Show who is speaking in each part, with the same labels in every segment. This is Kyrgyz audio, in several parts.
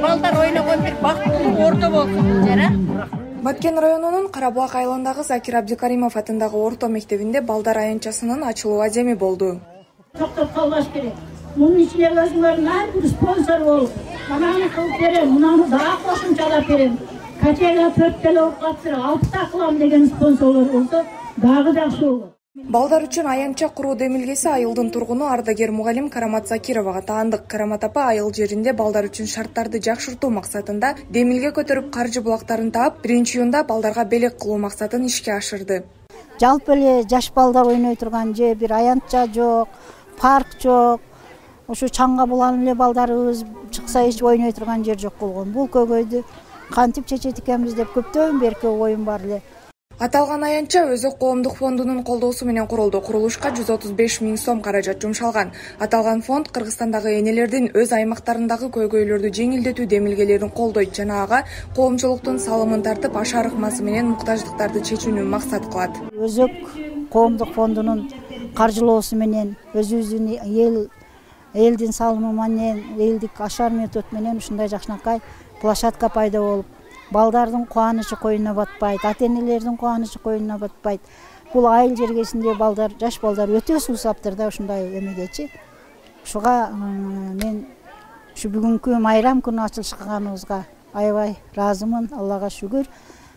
Speaker 1: балдар ойногон бир бактылуу орто болсун жара.
Speaker 2: Баткен районунун Карабулак айылындагы Закир Абдикаримов атындагы орто мектебинде балдар аянтчасынын ачылуу адеми болду.
Speaker 3: Токтоп калбаш керек. Мунун ичине өзүңөрдүн ар бир спонсор болуп, мананы кылып берем, мунаны дагы кошумчалап берем. Качега 4 теле окуп катсыр, 6 кылам деген спонсорлор болсо, дагы жакшы болот.
Speaker 2: Балдар үчүн аянтча куруу демилгеси айылдын тургуну ардагер мугалим Карамат Закировага таандык. Карамат апа айыл жеринде балдар үчүн шарттарды жакшыртуу максатында демилге көтөрүп каржы булактарын таап, 1-июнда балдарга белек кылуу максатын ишке ашырды.
Speaker 4: Жалпы эле жаш балдар ойной турган же бир аянтча жок, парк жок. Ушу чаңга булан эле балдарыбыз чыкса эч ойной турган жер жок болгон. Бул көйгөйдү кантип чечет экенбиз деп көптөн берки оюм бар эле.
Speaker 2: Аталган аянтча Өзөк коомдук фондунун колдоосу менен курулду. Курулушка 135 000 сом каражат жумшалган. Аталган фонд Кыргызстандагы энелердин өз аймактарындагы көйгөйлөрдү жеңилдетүү демилгелерин колдойт жана ага коомчулуктун салымын тартып, ашар ыкмасы менен муктаждыктарды чечүүнү максат кылат.
Speaker 4: Өзөк коомдук фондунун каржылоосу менен өзүбүздүн элдин салымы менен, элдик ашар метод менен ушундай жакшынакай площадка пайда болуп, балдардын кубанычы коюна батпайт, ата-энелердин кубанычы коюна батпайт. Бул айыл жергесинде балдар, жаш балдар өтө суусаптыр да ушундай эмегечи. Ушуга мен ушу бүгүнкү майрам күнү ачылышканыбызга аябай ыраазымын. Аллага шүгүр.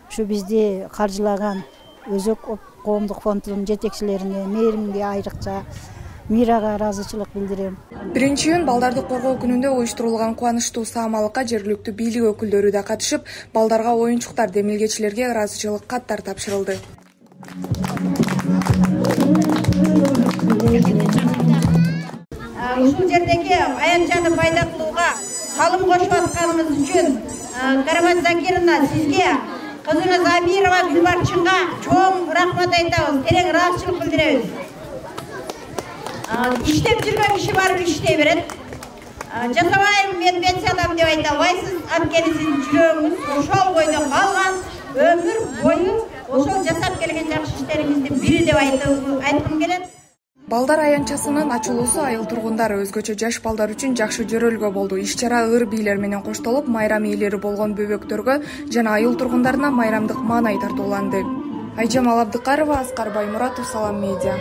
Speaker 4: Ушу бизди каржылаган Өзөк коомдук фондунун жетекчилерине, мэримге айрыкча Мирага ыраазычылык билдирем.
Speaker 2: 1-июн балдарды коргоо күнүндө уюштурулган кубанычтуу саамалыкка жергиликтүү бийлик өкүлдөрү да катышып, балдарга оюнчуктар, демилгечилерге ыраазычылык каттар тапшырылды.
Speaker 1: Ушул жердеги аянтчаны пайда кылууга салым кошуп атканыңыз үчүн Карамат Закировна сизге, кызыңыз Амирова Гүлбарчынга чоң рахмат айтабыз, терең ыраазычылык билдиребиз. İştep жүргөн киши барып иштей берет. Жасабайм, мен пенсиядамын деп айта албайсыз. Анткени сиздин жүрөгүңүз ошол бойдо калган, өмүр бою ошол жасап келген жакшы иштериңиздин бири деп айткым келет.
Speaker 2: Балдар аянтчасынын ачылуусу айыл тургундары, өзгөчө жаш балдар үчүн жакшы жөрөлгө болду. Иш-чара ыр бийлер менен коштолуп, майрам ээлери болгон бөбөктөргө жана айыл тургундарына майрамдык маанай тартууланды. Айжамал Абдыкарова, Аскар Баймуратов, Салам Медиа.